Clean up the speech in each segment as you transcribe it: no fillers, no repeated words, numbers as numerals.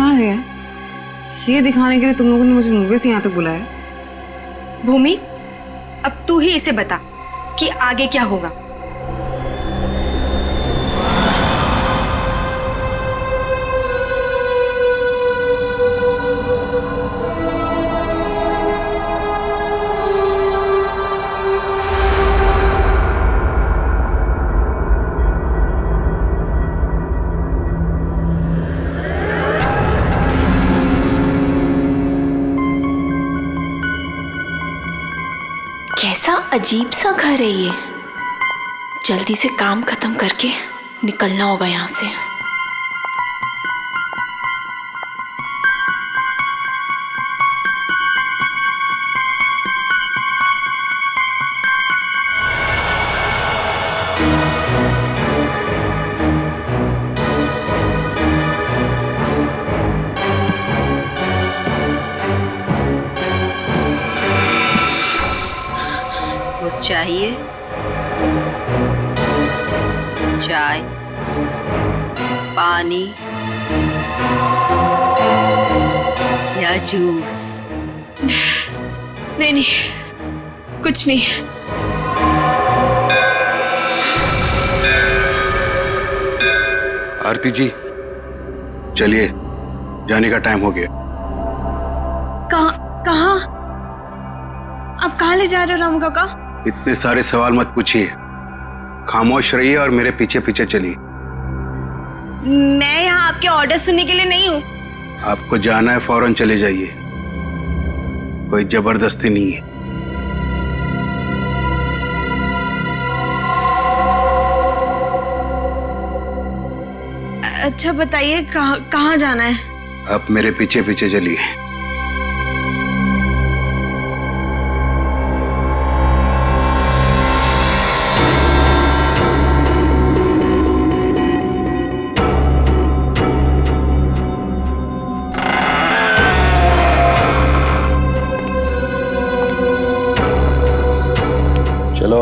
क्या है? ये दिखाने के लिए तुम लोगों ने मुझे मुंबई से यहाँ तक बुलाया? भूमि, अब तू ही इसे बता कि आगे क्या होगा। कैसा अजीब सा घर है ये। जल्दी से काम खत्म करके निकलना होगा यहाँ से। चाहिए चाय, पानी या जूस? नहीं, कुछ नहीं। आरती जी, चलिए, जाने का टाइम हो गया। कहाँ? अब कहाँ ले जा रहे हो रामू काका? इतने सारे सवाल मत पूछिए, खामोश रहिए और मेरे पीछे पीछे चलिए। मैं यहाँ आपके ऑर्डर सुनने के लिए नहीं हूँ। आपको जाना है, फौरन चले जाइए, कोई जबरदस्ती नहीं है। अच्छा बताइए, कहाँ जाना है? आप मेरे पीछे पीछे चलिए। चलो।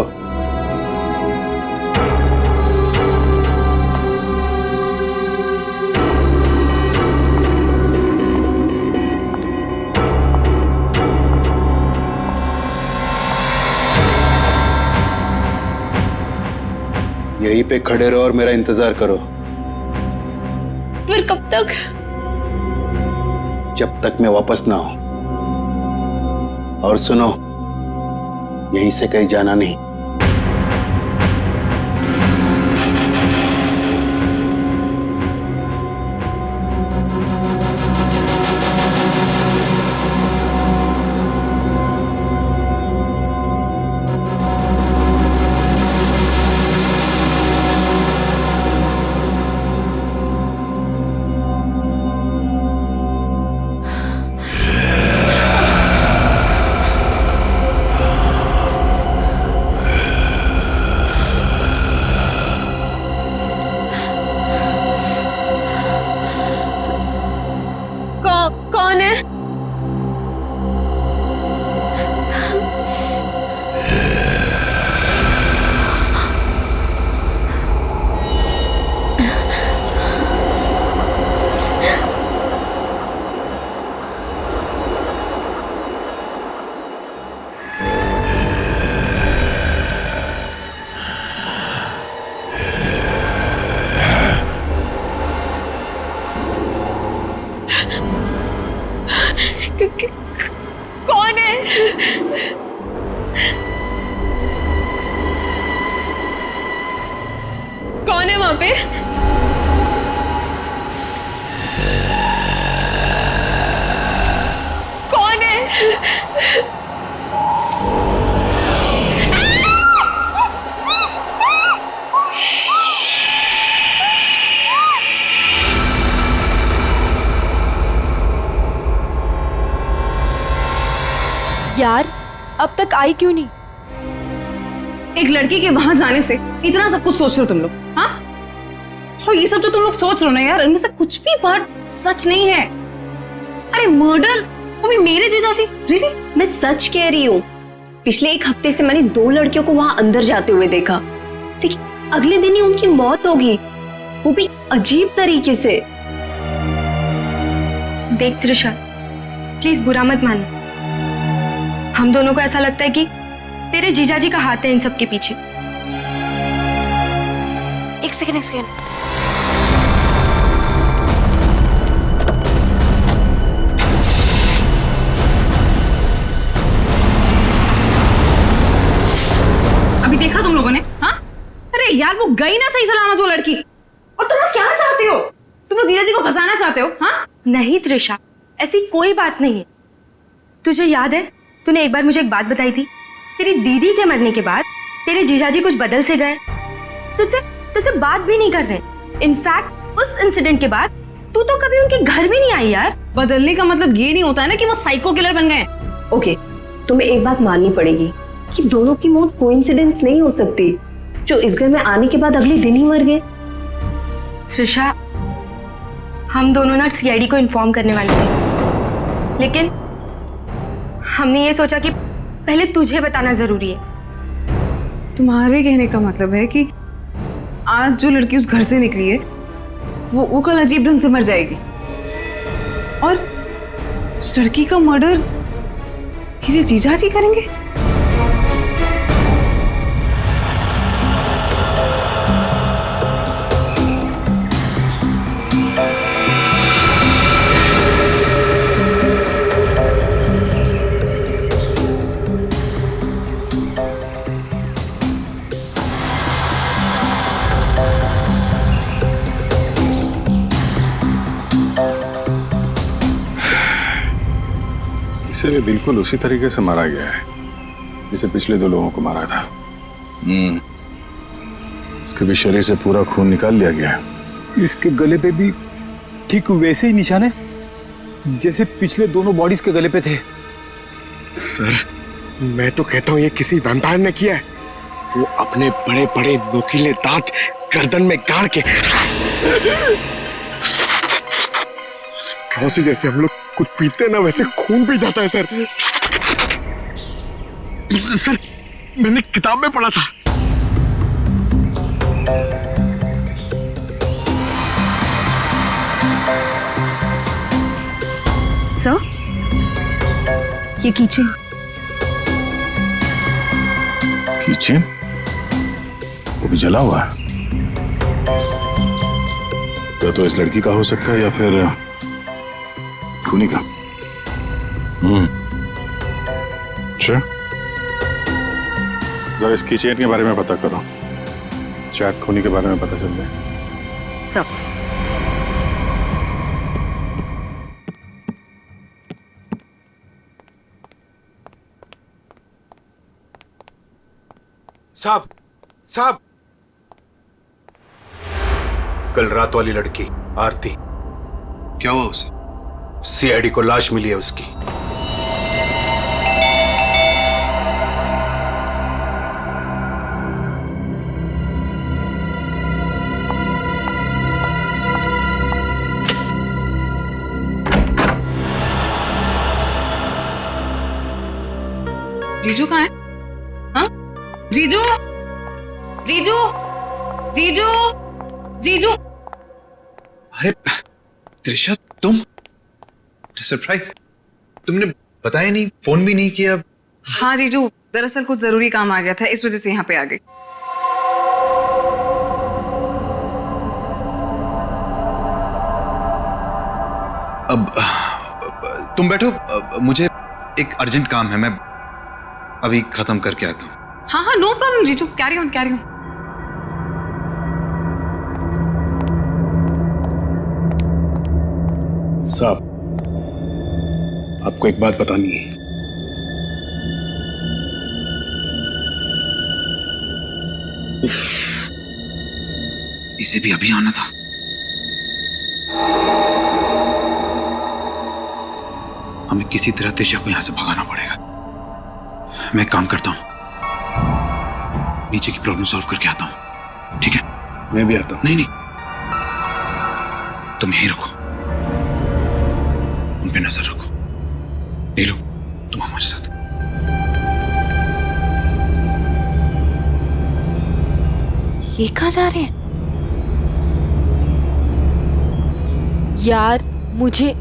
यहीं पे खड़े रहो और मेरा इंतजार करो। फिर कब तक? जब तक मैं वापस ना आऊं। और सुनो, यहीं से कहीं जाना नहीं। कौन है? कौन है? कौन है वहां पे? कौन है? यार, अब तक आई क्यों नहीं? एक लड़की के वहां जाने से इतना सब कुछ सोच रहे हो तुम लोग? हाँ, और ये सब जो तुम लोग सोच रहे हो ना यार, इनमें से कुछ भी बात सच नहीं है। अरे मर्डर, वो भी मेरे जीजाजी? रियली? मैं सच कह रही हूँ। पिछले एक हफ्ते से मैंने 2 लड़कियों को वहां अंदर जाते हुए देखा। देखिए, अगले दिन ही उनकी मौत होगी, वो भी अजीब तरीके से। देख त्रिशा, प्लीज बुरा मत मानना। हम दोनों को ऐसा लगता है कि तेरे जीजाजी का हाथ है इन सब के पीछे। एक सेकंड। अभी देखा तुम लोगों ने? हाँ, अरे यार वो गई ना सही सलामत वो लड़की। और तुम लोग क्या चाहते हो? तुम लोग जीजा जी को फंसाना चाहते हो? हाँ, नहीं त्रिशा, ऐसी कोई बात नहीं है। तुझे याद है तूने एक बार मुझे एक बात बताई थी, तेरी दीदी के मरने के बाद तेरे जीजाजी कुछ बदल से गए, तुझसे बात भी नहीं कर रहे। इनफैक्ट उस इंसिडेंट के बाद तू तो कभी उनके घर भी नहीं आई यार। बदलने का मतलब ये नहीं होता है ना कि वो साइको किलर बन गए। ओके, तुम्हें एक बात माननी पड़ेगी कि दोनों की मौत कोइंसिडेंस नहीं हो सकती, जो इस घर में आने के बाद अगले दिन ही मर गए। त्रिशा, हम दोनों ना सीआईडी को इन्फॉर्म करने वाले थे, लेकिन हमने ये सोचा कि पहले तुझे बताना जरूरी है। तुम्हारे कहने का मतलब है कि आज जो लड़की उस घर से निकली है वो कल अजीब ढंग से मर जाएगी, और उस लड़की का मर्डर मेरे जीजा जी करेंगे? इसे बिल्कुल उसी तरीके से मारा गया है जिसे पिछले 2 लोगों को मारा था। इसके भी शरीर से पूरा खून निकाल लिया गया है। इसके गले पे भी ठीक वैसे ही निशान है जैसे पिछले दोनों बॉडीज के गले पे थे। सर, मैं तो कहता हूँ ये किसी वैम्पायर ने किया है। वो अपने बड़े बड़े नोकीले दांत गर्दन में गाड़ के स्ट्रॉ से जैसे हम लोग कुछ पीते ना वैसे खून पी जाता है सर। सर, मैंने किताब में पढ़ा था। सर, ये कीचेन वो भी जला हुआ है। तो इस लड़की का हो सकता है या फिर खूनी का। अच्छा, जरा इस कीचेन के बारे में पता करो, शायद खूनी के बारे में पता चल जाए। सब साहब, कल रात वाली लड़की आरती, क्या हुआ उसे? सीआईडी को लाश मिली है उसकी। जीजू कहाँ है? हाँ, जीजू, जीजू, जीजू, जीजू। अरे त्रिशा, तुम सरप्राइज, तुमने बताया नहीं, फोन भी नहीं किया। हाँ जीजू, दरअसल कुछ जरूरी काम आ गया था, इस वजह से यहाँ पे आ गई। अब तुम बैठो, मुझे एक अर्जेंट काम है, मैं अभी खत्म करके आता हूँ। हाँ हाँ, नो प्रॉब्लम जीजू, कैरी ऑन कैरी ऑन। साहब, आपको एक बात बतानी है। इसे भी अभी आना था। हमें किसी तरह त्रिशा को यहां से भगाना पड़ेगा। मैं एक काम करता हूं, नीचे की प्रॉब्लम सॉल्व करके आता हूं, ठीक है? मैं भी आता हूं। नहीं, तुम यहीं रखो, उन पे नजर रखो। ले लो, तुम हमारे साथ। ये कहाँ जा रहे हैं? यार मुझे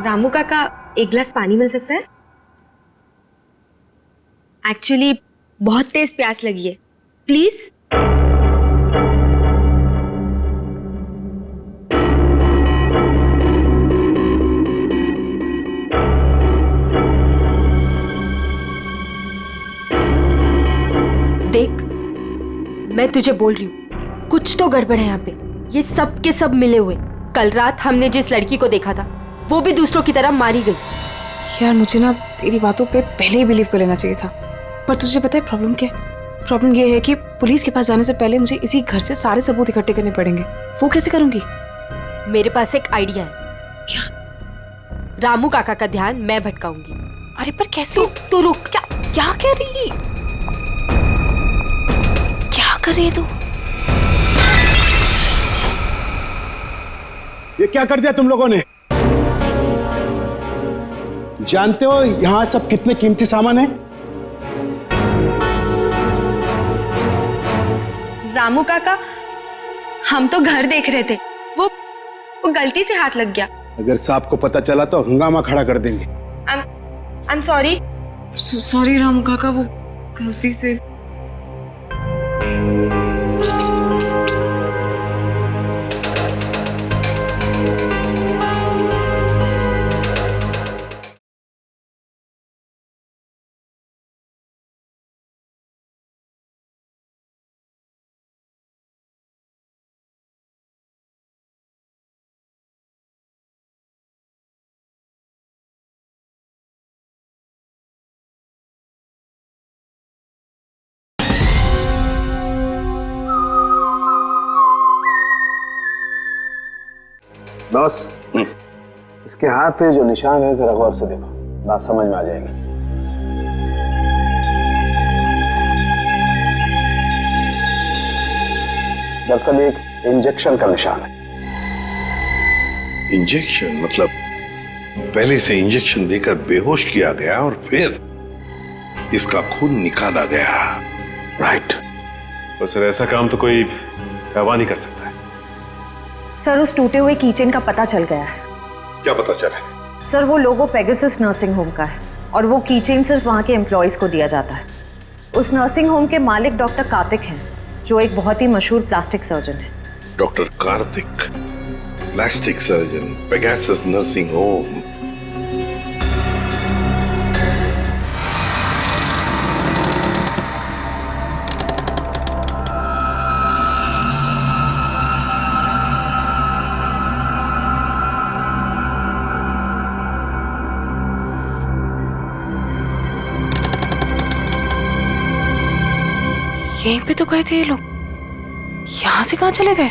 रामू काका, एक गिलास पानी मिल सकता है? एक्चुअली बहुत तेज प्यास लगी है, प्लीज। देख, मैं तुझे बोल रही हूँ, कुछ तो गड़बड़ है यहाँ पे। ये सब के सब मिले हुए। कल रात हमने जिस लड़की को देखा था, वो भी दूसरों की तरह मारी गई। यार मुझे ना तेरी बातों पे पहले ही बिलीव कर लेना चाहिए था, पर तुझे पता है प्रॉब्लम क्या है? प्रॉब्लम ये है कि पुलिस के पास जाने से पहले मुझे इसी घर से सारे सबूत इकट्ठे करने पड़ेंगे। वो कैसे करूंगी? मेरे पास एक आइडिया है। क्या? रामू काका का ध्यान मैं भटकाऊंगी। अरे पर कैसे? तू रुक। क्या कह रही? क्या कर रही है तू? ये क्या कर दिया तुम लोगों ने? जानते हो यहां सब कितने कीमती सामान है? रामू काका, हम तो घर देख रहे थे, वो गलती से हाथ लग गया। अगर साहब को पता चला तो हंगामा खड़ा कर देंगे। I am sorry. Sorry Ramu काका, वो गलती से। बॉस, इसके हाथ पे जो निशान है जरा गौर से देखो, बात समझ में आ जाएगी। दरअसल एक इंजेक्शन का निशान है। इंजेक्शन मतलब पहले से इंजेक्शन देकर बेहोश किया गया और फिर इसका खून निकाला गया। राइट। पर सर ऐसा काम तो कोई गवाह नहीं कर सकता है। सर, उस टूटे हुए कीचेन का पता चल गया है। क्या पता चला? सर, वो लोगो पेगासस नर्सिंग होम का है और वो कीचेन सिर्फ वहाँ के एम्प्लॉयज को दिया जाता है। उस नर्सिंग होम के मालिक डॉक्टर कार्तिक हैं, जो एक बहुत ही मशहूर प्लास्टिक सर्जन है। Doctor Kartik, plastic surgeon, Pegasus nursing home. यहीं पे तो गए थे ये लोग, यहाँ से कहाँ चले गए?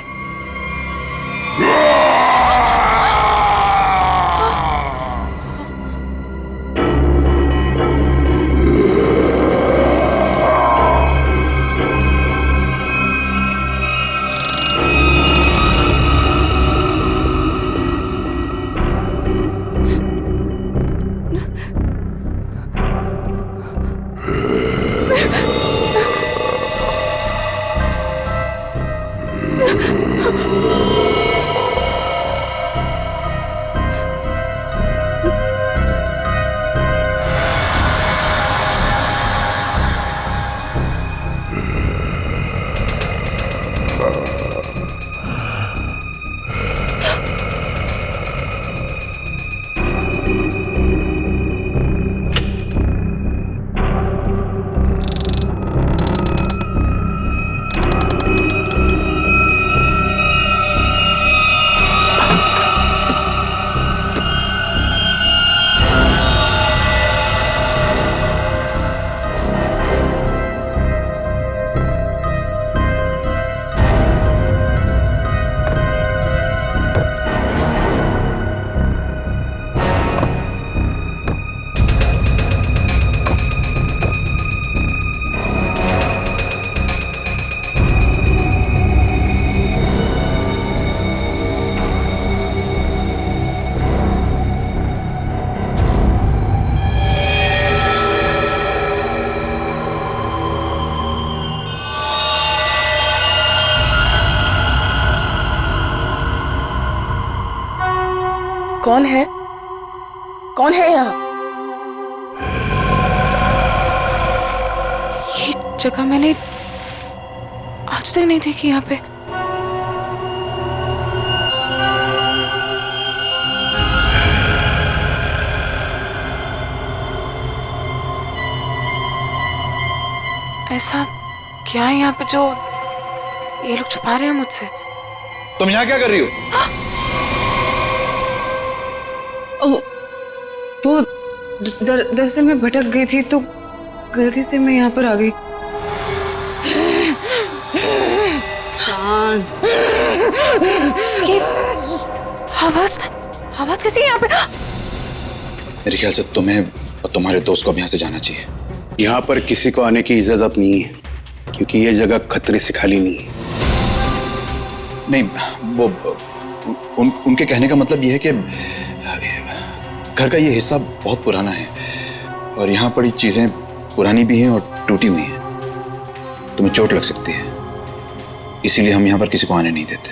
कौन है? कौन है यहाँ? ये जगह मैंने आज तक नहीं देखी यहाँ पे। ऐसा क्या है यहाँ पे जो ये लोग छुपा रहे हैं मुझसे? तुम यहाँ क्या कर रही हो? वो दरअसल मैं भटक गई थी तो गलती से मैं यहाँ पर आ गई। शांत। ये आवाज आवाज कैसी है यहाँ पे? मेरे ख्याल से तुम्हें और तुम्हारे दोस्त को अब यहाँ से जाना चाहिए। यहाँ पर किसी को आने की इजाजत नहीं है क्योंकि ये जगह खतरे से खाली नहीं है। नहीं, वो उनके कहने का मतलब ये है कि घर का ये हिस्सा बहुत पुराना है और यहाँ पड़ी चीजें पुरानी भी हैं और टूटी हुई हैं। तुम्हें चोट लग सकती है, इसीलिए हम यहाँ पर किसी को आने नहीं देते।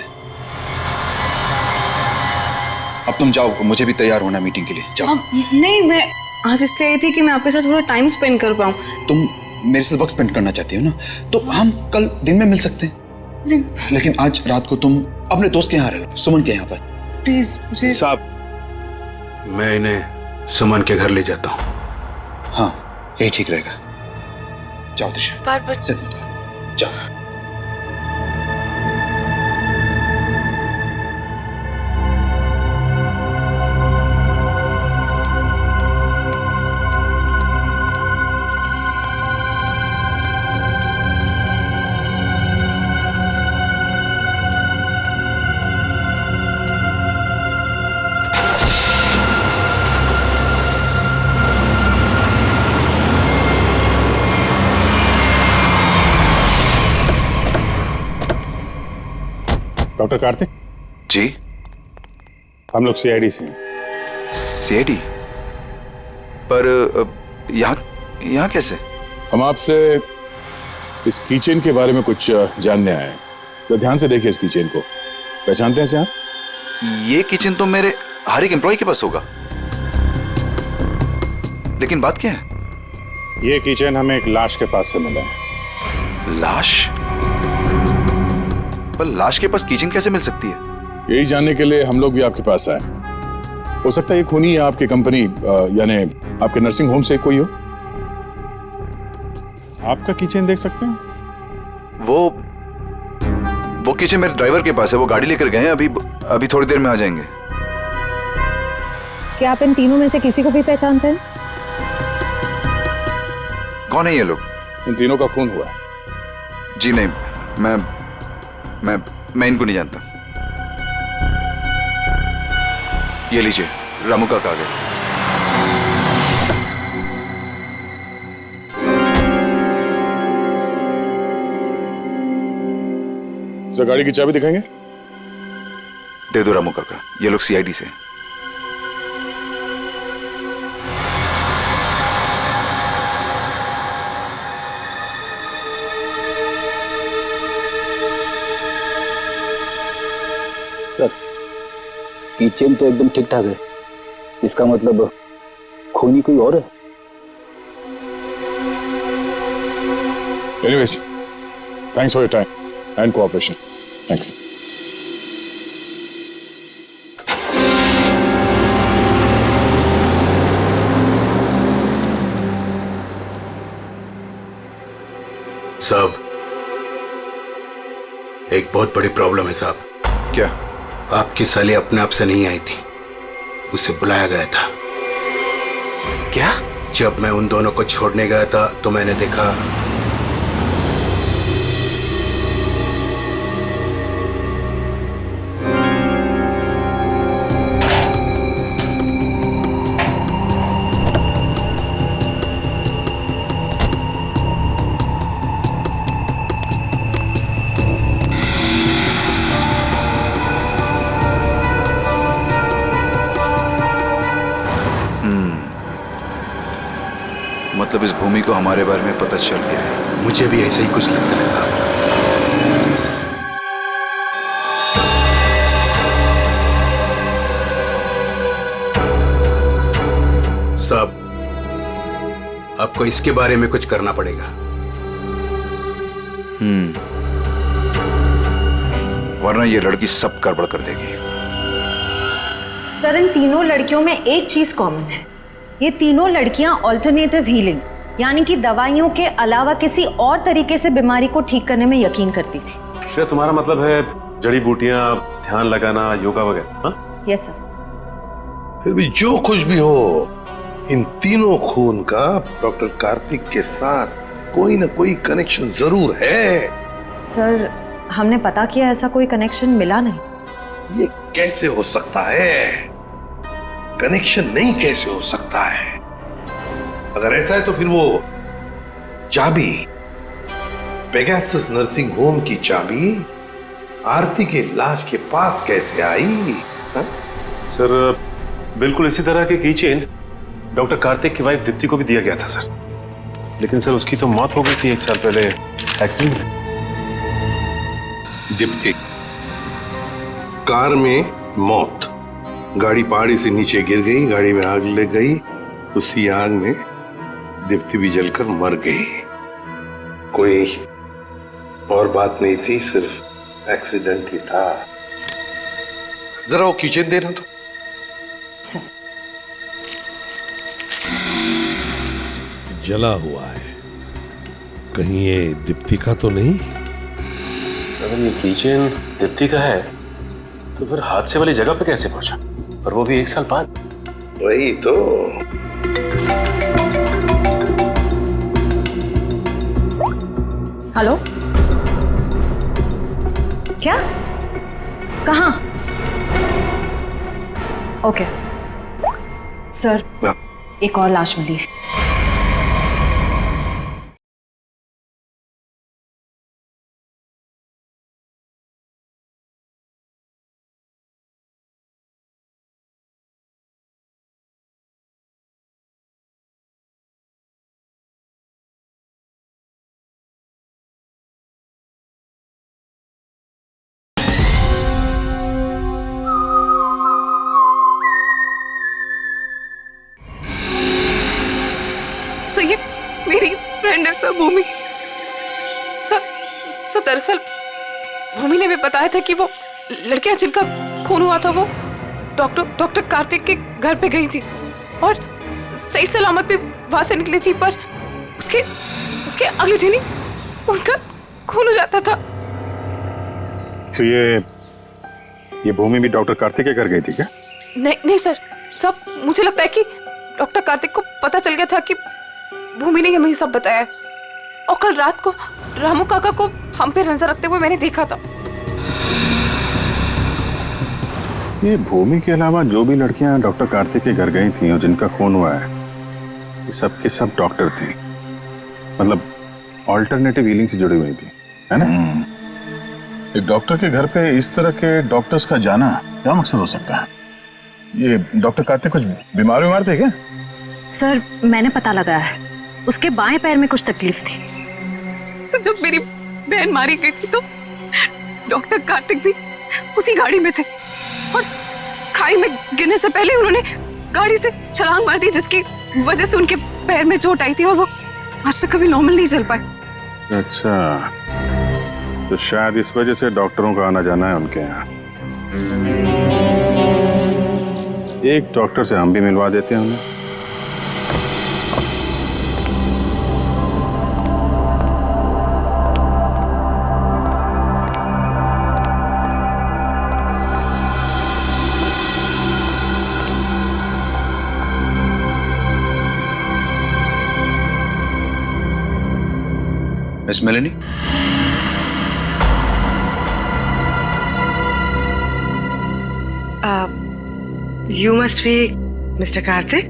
अब तुम जाओ, मुझे भी तैयार होना मीटिंग के लिए। जाओ। नहीं, मैं आज इसलिए आई थी कि मैं आपके साथ थोड़ा टाइम स्पेंड कर पाऊँ। तुम मेरे साथ वक्त स्पेंड करना चाहती हो ना, तो हम कल दिन में मिल सकते हैं। लेकिन आज रात को तुम अपने दोस्त के यहाँ रह लो, सुमन के यहाँ पर। प्लीज मुझे। साहब, मैं इन्हें सुमन के घर ले जाता हूँ। हाँ, यही ठीक रहेगा। जाओ त्रिशा, बार-बार जिद मत करो, जाओ। डॉक्टर कार्तिक जी, हम लोग सीआईडी से हैं। सीआईडी? पर यहाँ कैसे? हम आपसे इस कीचेन के बारे में कुछ जानने आए हैं। तो ध्यान से देखिए इस कीचेन को। पहचानते हैं इसे आप? ये किचन तो मेरे हर एक एम्प्लॉय के पास होगा, लेकिन बात क्या है? ये कीचेन हमें एक लाश के पास से मिला है। लाश? पर लाश के पास किचन कैसे मिल सकती है? यही जानने के लिए हम लोग भी आपके पास आए। हो सकता है ये खूनी या आपकी कंपनी यानी आपके नर्सिंग होम से कोई हो। आपका किचन देख सकते हैं? वो किचन मेरे ड्राइवर के पास है, वो गाड़ी लेकर गए हैं, अभी थोड़ी देर में आ जाएंगे। क्या आप इन तीनों में से किसी को भी पहचानते हैं? कौन है ये लोग? इन तीनों का खून हुआ है। जी नहीं, मैं इनको नहीं जानता। ये लीजिए, रामू का कागज। सर, गाड़ी की चाबी दिखाएंगे? दे दो रामू काका, ये लोग सीआईडी से। किचन तो एकदम ठीक ठाक है, इसका मतलब खूनी कोई और है। Anyways, thanks for your time and cooperation. Thanks. साहब, एक बहुत बड़ी प्रॉब्लम है साहब। क्या? आपकी साली अपने आप से नहीं आई थी, उसे बुलाया गया था। क्या? जब मैं उन दोनों को छोड़ने गया था तो मैंने देखा मतलब इस भूमि को हमारे बारे में पता चल गया है। मुझे भी ऐसा ही कुछ लगता है साहब। साहब, आपको इसके बारे में कुछ करना पड़ेगा। वरना ये लड़की सब गड़बड़ कर देगी। सर, इन तीनों लड़कियों में एक चीज कॉमन है। ये तीनों लड़कियां ऑल्टरनेटिव हीलिंग यानी कि दवाइयों के अलावा किसी और तरीके से बीमारी को ठीक करने में यकीन करती थी। शायद तुम्हारा मतलब है जड़ी बूटियां, ध्यान लगाना, योगा वगैरह। हाँ, यस सर। फिर भी जो कुछ भी हो, इन तीनों खून का डॉक्टर कार्तिक के साथ कोई ना कोई कनेक्शन जरूर है। सर, हमने पता किया, ऐसा कोई कनेक्शन मिला नहीं। ये कैसे हो सकता है? कनेक्शन नहीं कैसे हो सकता है? अगर ऐसा है तो फिर वो चाबी, पेगासस नर्सिंग होम की चाबी आरती के लाश के पास कैसे आई? हा? सर, बिल्कुल इसी तरह के कीचेन डॉक्टर कार्तिक की वाइफ दीप्ति को भी दिया गया था सर। लेकिन सर उसकी तो मौत हो गई थी 1 साल पहले एक्सीडेंट में। दीप्ति, कार में मौत, गाड़ी पहाड़ी से नीचे गिर गई, गाड़ी में आग लग गई, उसी आग में दीप्ति भी जलकर मर गई। कोई और बात नहीं थी, सिर्फ एक्सीडेंट ही था। जरा वो किचन देना तो। सर, जला हुआ है, कहीं ये दीप्ति का तो नहीं? अगर ये किचन दीप्ति का है तो फिर हादसे वाली जगह पे कैसे पहुंचा, और वो भी 1 साल बाद? वही तो। हेलो, क्या? कहाँ? ओके सर, एक और लाश मिली है। सर, ये मेरी फ्रेंड है सर, भूमि। सर दरअसल भूमि ने भी बताया था कि वो लड़कियां जिनका खून हुआ था वो डॉक्टर कार्तिक के घर पे गई थी और सही सलामत भी वहां से निकली थी, पर उसके अगले दिन ही उनका खून हो जाता था। तो ये भूमि भी डॉक्टर कार्तिक के घर गई थी क्या? नहीं सर, सब मुझे लगता है कि डॉक्टर कार्तिक को पता चल गया था कि भूमि ने हमें सब बताया, और कल रात को रामू काका को हम पे नजर रखते हुए मैंने देखा था। ये भूमि के अलावा जो भी लड़कियां डॉक्टर कार्तिक के घर गई थी और जिनका खून हुआ है, ये सब के सब डॉक्टर थे, मतलब ऑल्टरनेटिव हीलिंग से जुड़ी हुई थी, है ना? एक डॉक्टर के घर पे इस तरह के डॉक्टर्स का जाना क्या मकसद हो सकता है? ये डॉक्टर कार्तिक कुछ बीमार थे क्या? सर, मैंने पता लगाया है, उसके बाएं पैर में कुछ तकलीफ थी। सर, जब मेरी बहन मारी गई थी तो डॉक्टर कार्तिक भी उसी गाड़ी में थे और खाई में गिरने से पहले उन्होंने गाड़ी से छलांग मार दी, जिसकी वजह से उनके पैर में चोट आई थी और वो आज तक कभी नॉर्मल नहीं चल पाए। अच्छा, तो शायद इस वजह से डॉक्टरों का आना जाना है उनके यहाँ। एक डॉक्टर से हम भी मिलवा देते हैं उन्हें। Miss Melanie, you must be mister Karthik?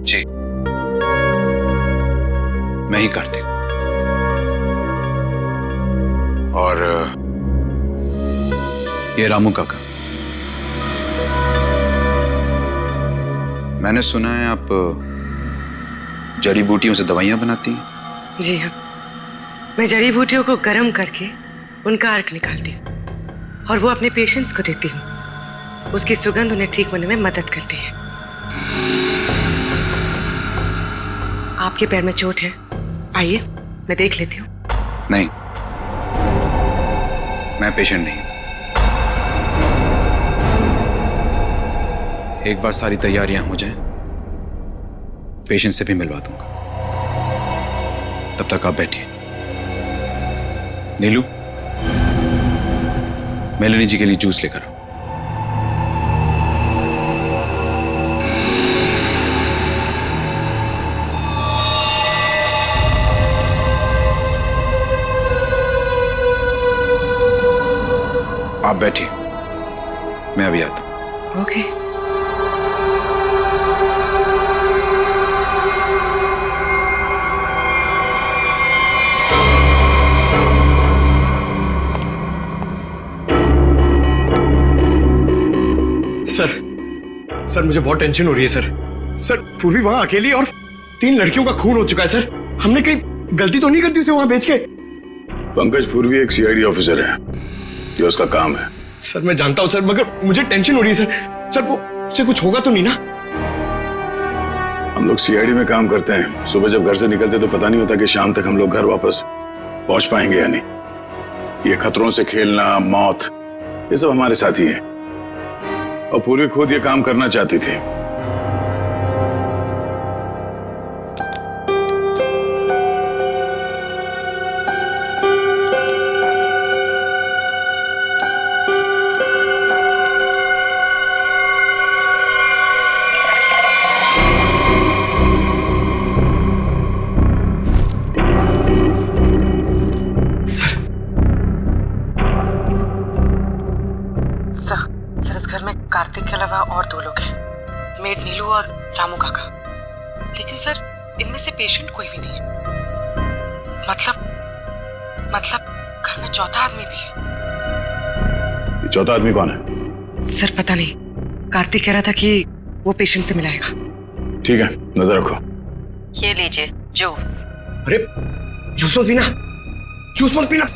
जी, मैं ही कार्तिक। और ये रामू काका। मैंने सुना है आप जड़ी बूटियों से दवाइयां बनाती हैं। जी हाँ, मैं जड़ी बूटियों को गर्म करके उनका अर्क निकालती हूँ और वो अपने पेशेंट्स को देती हूँ। उसकी सुगंध उन्हें ठीक होने में मदद करती है। आपके पैर में चोट है, आइए मैं देख लेती हूँ। नहीं, मैं पेशेंट नहीं। एक बार सारी तैयारियां हो जाएं, पेशेंट से भी मिलवा दूंगा। तब तक आप बैठिए। नीलू, मेलेनी जी के लिए जूस लेकर आओ। आप बैठिए, मैं अभी आता हूं। ओके। सर मुझे बहुत टेंशन हो रही है सर। सर पूर्वी वहां अकेली और 3 लड़कियों का खून हो चुका है सर। हमने कहीं गलती तो नहीं कर दी उसे वहां भेज के? पंकज पूर्वी एक सीआईडी ऑफिसर है, ये उसका काम है। सर मैं जानता हूं सर, मगर मुझे टेंशन हो रही है सर। सर वो उसे कुछ होगा तो नहीं ना? हम लोग सीआईडी में काम करते हैं। सुबह जब घर से निकलते तो पता नहीं होता कि शाम तक हम लोग घर वापस पहुंच पाएंगे या नहीं। ये खतरों से खेलना, मौत, ये सब हमारे साथी हैं। और पूर्वी खुद ये काम करना चाहती थी। सर इस घर में कार्तिक के अलावा और 2 लोग हैं, मेड नीलू और रामू काका। लेकिन सर इनमें से पेशेंट कोई भी नहीं है। मतलब घर में चौथा आदमी भी है। ये चौथा आदमी कौन है? सर पता नहीं, कार्तिक कह रहा था कि वो पेशेंट से मिलाएगा। ठीक है, नजर रखो। ये लीजिए जूस। अरे जूस मत पीना, जूस मत पीना।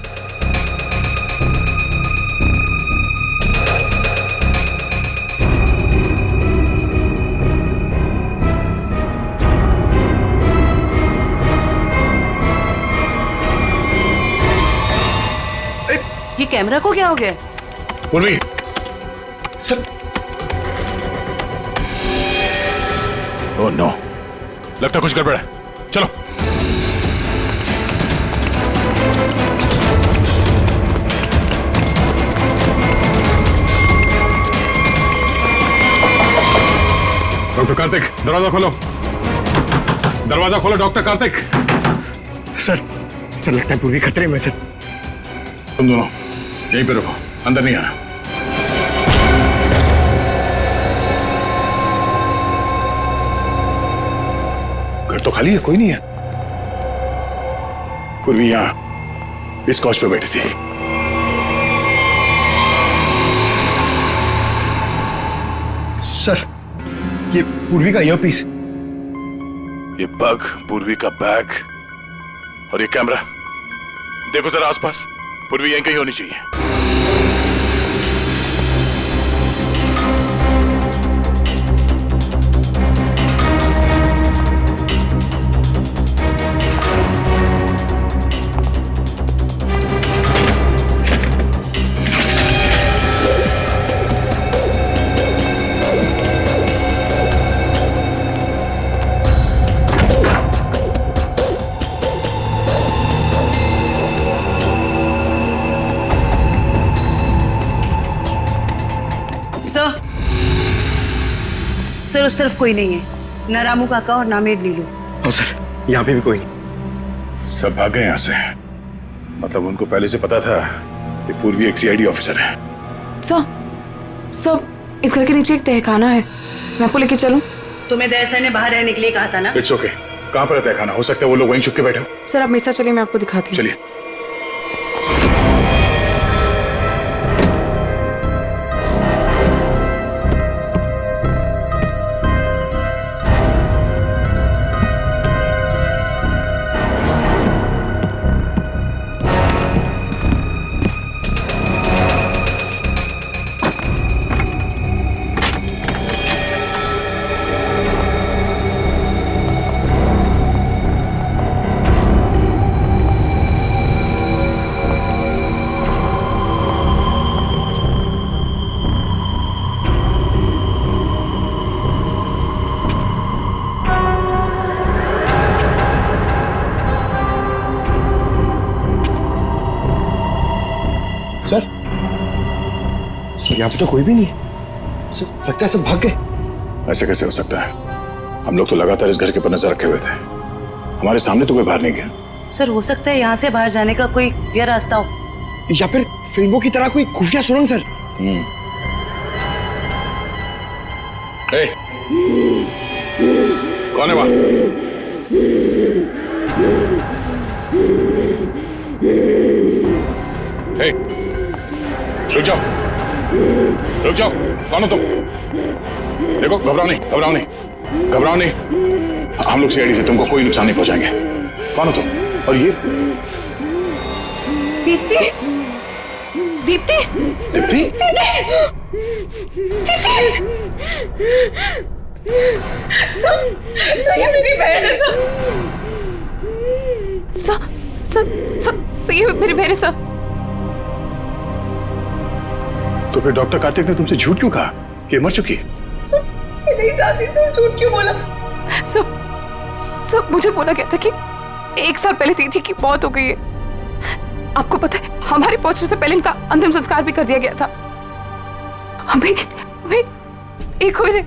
ये कैमरा को क्या हो गया? पूर्वी सर। ओह नो, लगता कुछ गड़बड़ है। चलो। डॉक्टर कार्तिक, दरवाजा खोलो। दरवाजा खोलो डॉक्टर कार्तिक। सर लगता है पूर्वी खतरे में सर। तुम दोनों यहीं पे रुको, अंदर नहीं आना। घर तो खाली है, कोई नहीं है। पूर्वी यहां इस कॉच पे बैठी थी। सर ये पूर्वी का ईयरपीस, ये पग, पूर्वी का बैग और ये कैमरा। देखो जरा आसपास, पूर्वी यहीं कहीं होनी चाहिए। सर उस तरफ कोई नहीं है, ना रामू काका और ना मेड नीलू। हाँ सर, यहाँ पे भी कोई नहीं। सब भाग गए यहाँ से। मतलब उनको पहले से पता था कि पूर्वी एक सीआईडी ऑफिसर है। सर इस घर के नीचे एक तहखाना है, मैं आपको लेके चलूं? तुम्हें दया सर ने बाहर रहने के लिए कहा था ना। It's okay. कहाँ पर है तहखाना? हो सकता है वो लोग वहीं छुप के बैठे हो। सर आप मेरे साथ चलिए, मैं आपको दिखाती हूँ। चलिए। यहाँ पे तो कोई भी नहीं है। लगता है सब भाग गए। ऐसे कैसे हो सकता है? हम लोग तो लगातार इस घर के ऊपर नजर रखे हुए थे, हमारे सामने तो कोई बाहर नहीं गया। सर हो सकता है यहाँ से बाहर जाने का कोई यह रास्ता हो, या फिर फिल्मों की तरह कोई खुफिया सुरंग सर। ए, कौन है वहां? ए, रुक जाओ, रुक जाओ, कौन हो तुम? देखो, घबराओ नहीं, घबराओ नहीं, घबराओ नहीं, हम लोग सीआईडी से तुमको कोई नुकसान नहीं पहुंचाएंगे। कौन हो तुम? और ये दीप्ति, दीप्ति, दीप्ति, सर ये मेरी बहन है सर, ये मेरी बहन है सर। तो फिर डॉक्टर कार्तिक ने तुमसे झूठ क्यों कहा कि मर चुकी है? सर मैं नहीं जानती सर, झूठ क्यों बोला? सब मुझे बोला गया था कि 1 साल पहले दीदी की मौत हो गई है। आपको पता है हमारे पहुंचने से पहले इनका अंतिम संस्कार भी कर दिया गया था। हमें एक हो रहे।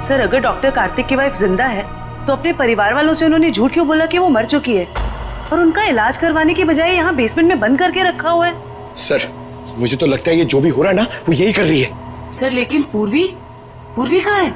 सर अगर डॉक्टर कार्तिक की वाइफ जिंदा है तो अपने परिवार वालों से उन्होंने झूठ क्यों बोला कि वो मर चुकी है और उनका इलाज करवाने की बजाय यहाँ बेसमेंट में बंद करके रखा हुआ है? सर मुझे तो लगता है ये जो भी हो रहा है ना वो यही कर रही है। सर लेकिन पूर्वी कहाँ है?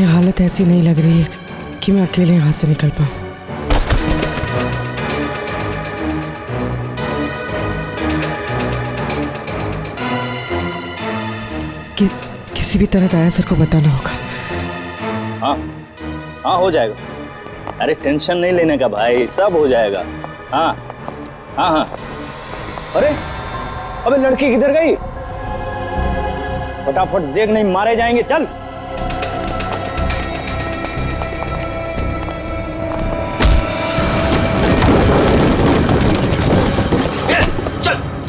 हालत ऐसी नहीं लग रही है कि मैं अकेले यहाँ से निकल पाऊँ। किसी भी तरह दया सर को बताना होगा। हाँ हाँ हो जाएगा, अरे टेंशन नहीं लेने का भाई, सब हो जाएगा। हाँ हाँ हाँ। अरे अबे लड़की किधर गई? फटाफट देख, नहीं मारे जाएंगे। चल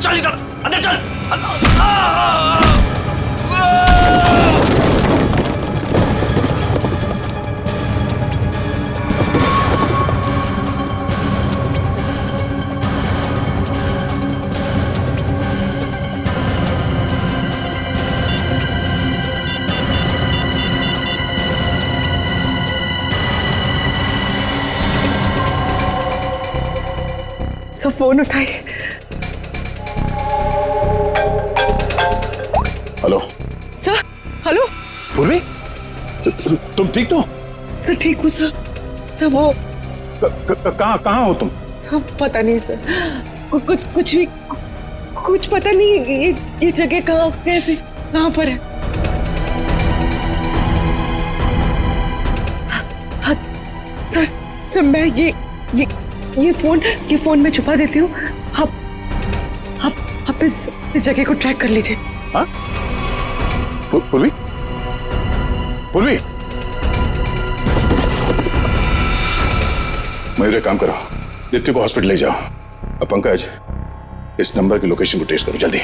चल इधर अंदर चल। सब फोन उठाई। Hello sir. हेलो पूर्वी, तुम ठीक तो? सर ठीक हूँ सर। वो कहाँ हो तुम? पता नहीं सर, कुछ भी कुछ पता नहीं। ये जगह कहाँ, कैसे, कहाँ पर है? सर मैं ये फोन मैं छुपा देती हूँ। आप इस जगह को ट्रैक कर लीजिए। हाँ? पूर्वी, पूर्वी, मयूर एक काम करो, दीप्ति को हॉस्पिटल ले जाओ। अब पंकज, इस नंबर की लोकेशन को ट्रेस करो जल्दी।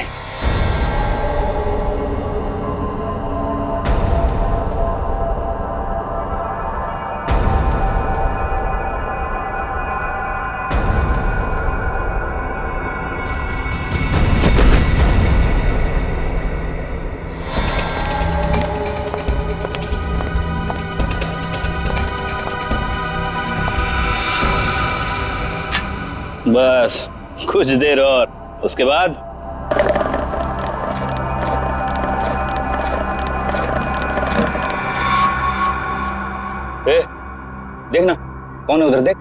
बस कुछ देर और, उसके बाद देखना कौन है उधर, देख।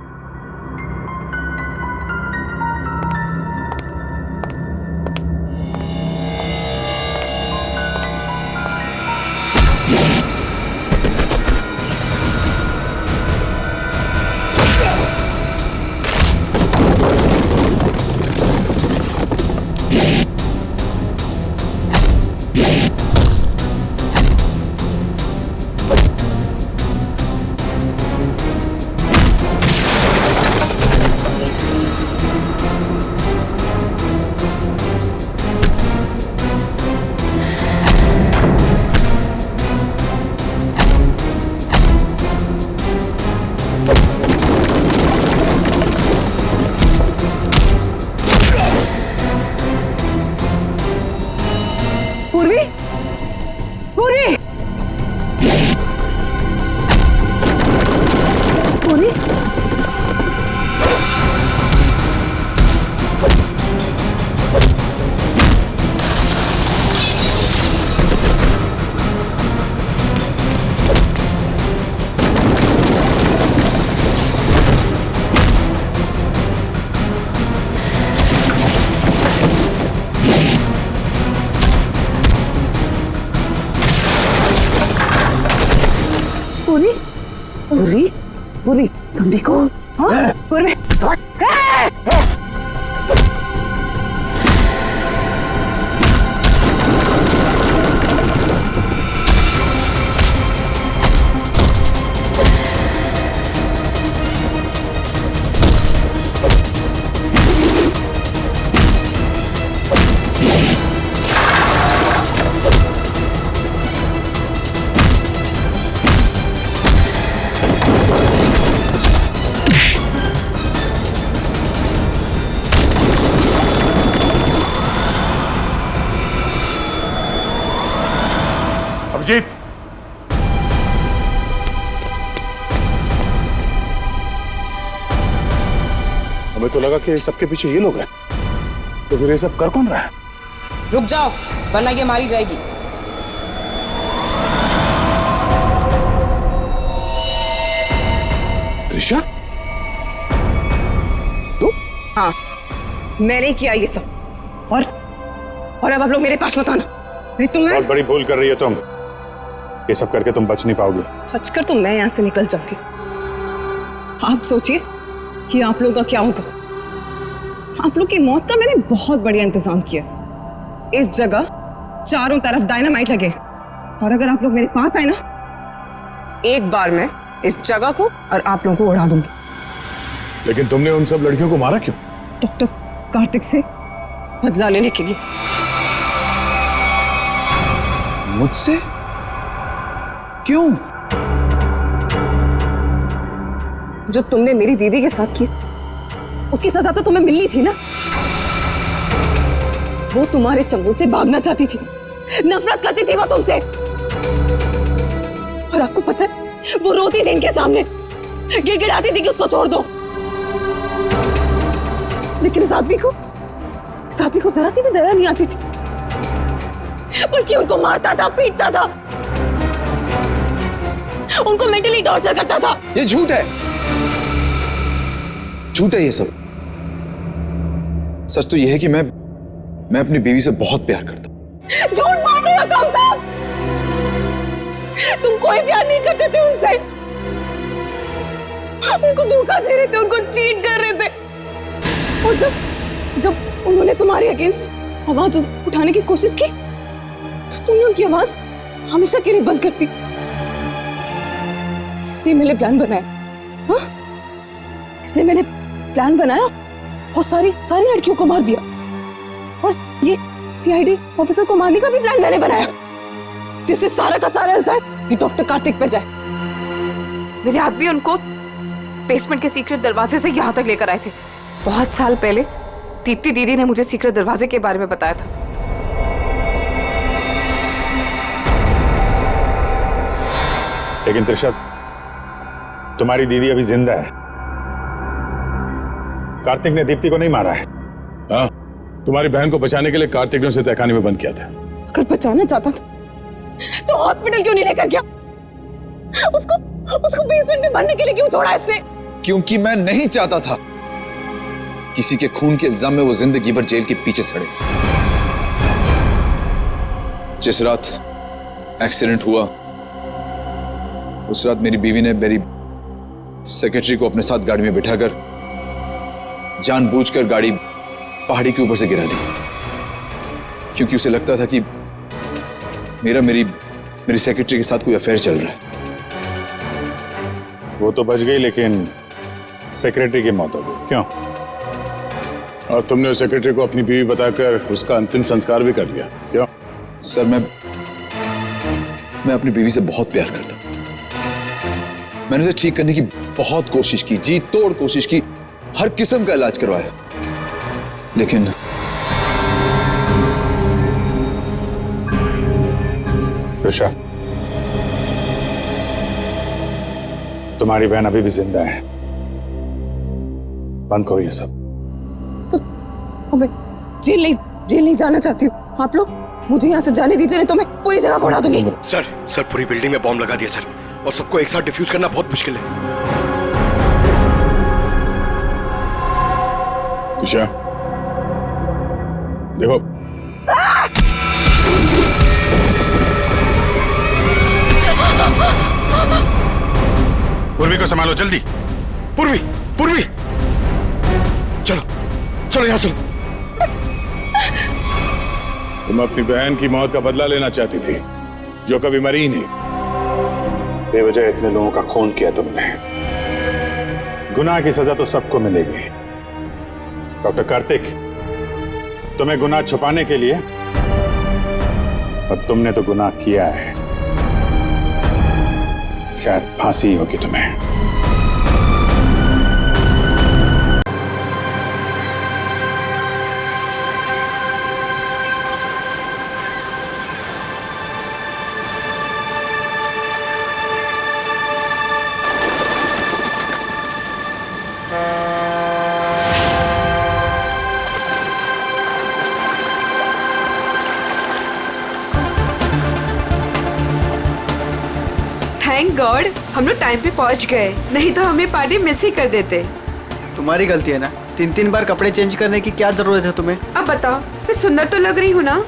पूर्वी तुम देखो। हाँ? पूर्वी अभिजीत, हमें तो लगा कि सबके पीछे ये लोग हैं, तो फिर ये सब कर कौन रहा है? रुक जाओ वरना ये मारी जाएगी। त्रिशा, तू? हाँ, मैंने किया ये सब। और अब आप लोग मेरे पास मत आना। नहीं तुम बहुत बड़ी भूल कर रही है तुम। ये सब करके तुम बच नहीं पाओगे। बचकर तो मैं यहाँ से निकल जाऊंगी। आप सोचिए कि आप लोगों का क्या होगा। आप लोग की मौत का मैंने बहुत बढ़िया इंतजाम किया। इस जगह चारों तरफ डायनामाइट लगे, और अगर आप लोग मेरे पास आए ना, एक बार मैं इस जगह को और आप लोगों को उड़ा दूंगी। लेकिन तुमने उन सब लड़कियों को मारा क्यों? डॉक्टर कार्तिक से बदला लेने के लिए। मुझसे? क्यों? जो तुमने मेरी दीदी के साथ किया, उसकी सजा तो तुम्हें मिलनी थी ना। वो तुम्हारे चंगुल से भागना चाहती थी, नफरत करती थी वो तुमसे। और आपको पता है, वो रोती थी इनके सामने, गिड़गिड़ाती थी कि उसको छोड़ दो। लेकिन इस आदमी को जरा सी भी दया नहीं आती थी, बल्कि उनको मारता था, पीटता था, उनको मेंटली टॉर्चर करता था। ये झूठ है, झूठ है ये सब। सच तो ये है कि मैं अपनी बीवी से बहुत प्यार करता हूं। झूठ बोल रहे हो कौन साहब? तुम कोई प्यार नहीं करते थे उनसे। उनको धोखा दे रहे थे, उनको चीट कर रहे थे। और जब उन्होंने तुम्हारे अगेंस्ट आवाज उठाने की कोशिश की तो तुमने उनकी आवाज हमेशा के लिए बंद कर दी। इसलिए मैंने प्लान बनाया, हाँ? इसलिए मैंने प्लान बनाया और सारी लड़कियों को मार दिया। और ये सीआईडी ऑफिसर को मारने का भी प्लान मैंने बनाया, जिससे सारा का सारा इल्जाम ये डॉक्टर कार्तिक पे जाए। मेरे आदमी उनको बेसमेंट के सीक्रेट दरवाजे से यहाँ तक लेकर आए थे। बहुत साल पहले दीप्ति दीदी ने मुझे सीक्रेट दरवाजे के बारे में बताया था। लेकिन त्रिशा, तुम्हारी दीदी अभी जिंदा है। कार्तिक ने दीप्ति को नहीं मारा है। हाँ, तुम्हारी बहन को बचाने के लिए कार्तिक ने उसे तहखाने में बंद किया था। अगर बचाना चाहता था तो हॉस्पिटल क्यों नहीं लेकर गया? उसको बेसमेंट में मरने के लिए क्यों छोड़ा इसने? क्योंकि मैं नहीं चाहता था किसी के खून के इल्जाम में वो जिंदगी भर जेल के पीछे सड़े। जिस रात एक्सीडेंट हुआ उस रात मेरी बीवी ने मेरी सेक्रेटरी को अपने साथ गाड़ी में बिठाकर जानबूझकर गाड़ी पहाड़ी के ऊपर से गिरा दी, क्योंकि उसे लगता था कि मेरी सेक्रेटरी के साथ कोई अफेयर चल रहा है। वो तो बच गई, लेकिन सेक्रेटरी की मौत हो गई। क्यों? और तुमने उस सेक्रेटरी को अपनी बीवी बताकर उसका अंतिम संस्कार भी कर दिया। क्यों? सर, मैं अपनी बीवी से बहुत प्यार करता हूं। मैंने उसे ठीक करने की बहुत कोशिश की, जी तोड़ कोशिश की, हर किस्म का इलाज करवाया, लेकिन त्रिशा, तुम्हारी बहन अभी भी जिंदा है। बंद करो ये सब। मैं जेल नहीं जाना चाहती हूँ। आप लोग मुझे यहाँ से जाने दीजिए, नहीं तो मैं पूरी जगह को उड़ा दूंगी। सर पूरी बिल्डिंग में बॉम्ब लगा दिया सर, और सबको एक साथ डिफ्यूज करना बहुत मुश्किल है। त्रिशा, देखो, पूर्वी को संभालो जल्दी। पूर्वी चलो यहाँ चलो। तुम अपनी बहन की मौत का बदला लेना चाहती थी, जो कभी मरी ही नहीं। बेवजह इतने लोगों का खून किया तुमने। गुनाह की सजा तो सबको मिलेगी। डॉक्टर कार्तिक, तुम्हें गुनाह छुपाने के लिए, और तुमने तो गुनाह किया है। शायद फांसी होगी तुम्हें। थैंक गॉड हम लोग टाइम पे पहुंच गए, नहीं तो हमें पार्टी मिस ही कर देते। तुम्हारी गलती है ना, 3-3 बार कपड़े चेंज करने की क्या जरूरत है तुम्हें? अब बताओ, मैं सुंदर तो लग रही हूँ ना?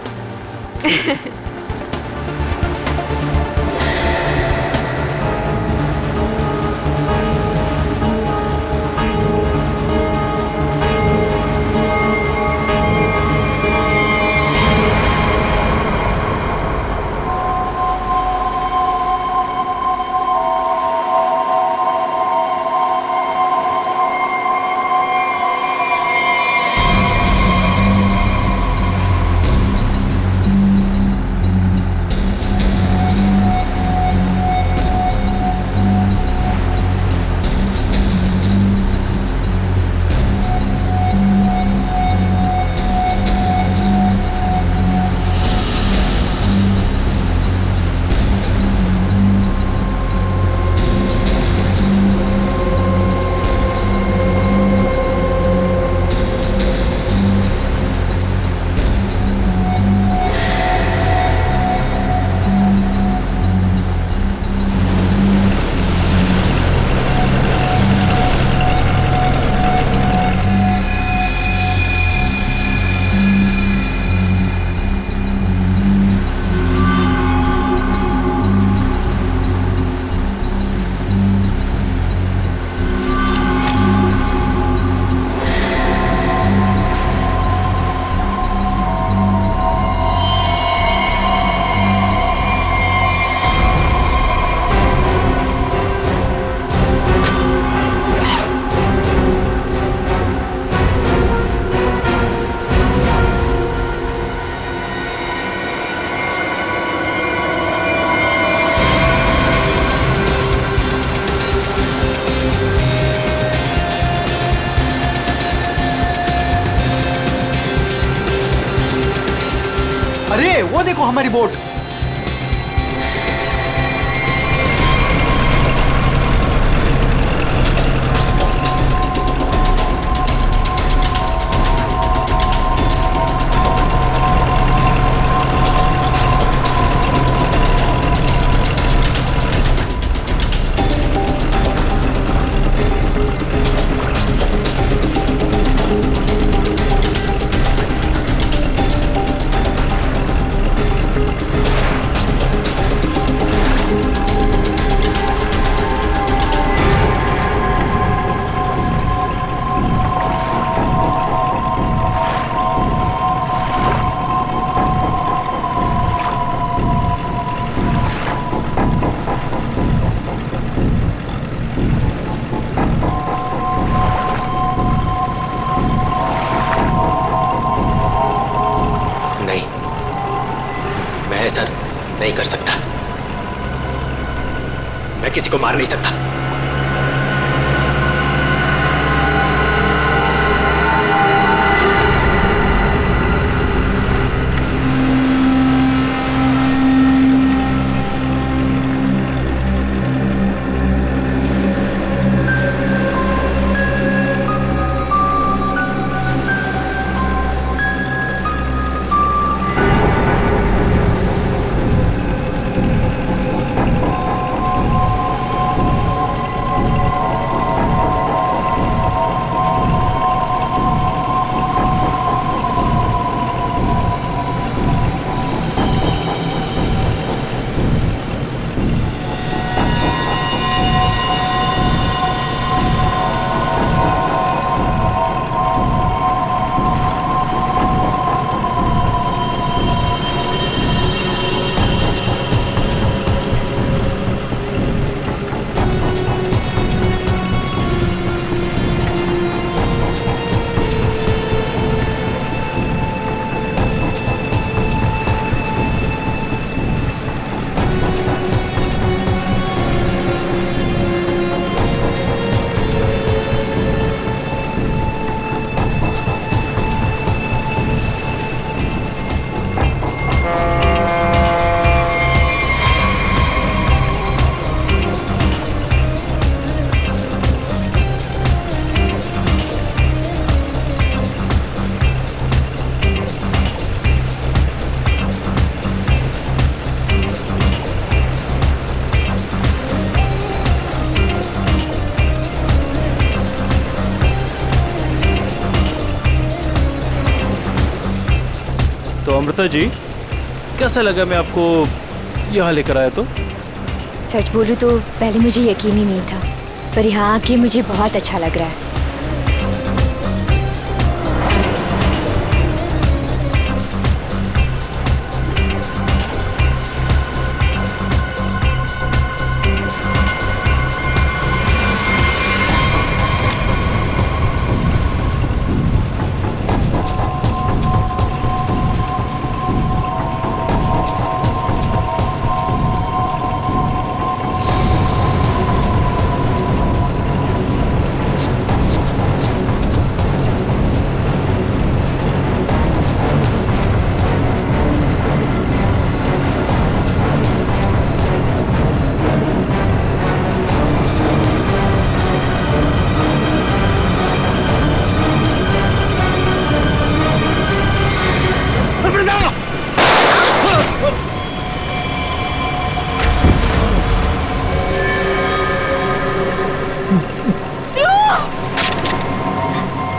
हमारी बोट। ऐसा नहीं कर सकता। मैं किसी को मार नहीं सकता। तो अमृता जी, कैसा लगा मैं आपको यहाँ लेकर आया तो? सच बोलूं तो पहले मुझे यकीन ही नहीं था, पर यहाँ आके मुझे बहुत अच्छा लग रहा है।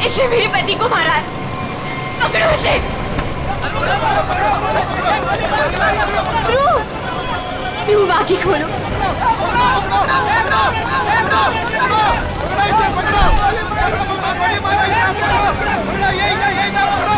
इसने मेरे पति को मारा है, पकड़ो इसे। ध्रुव, आँखें खोलो। पकड़ो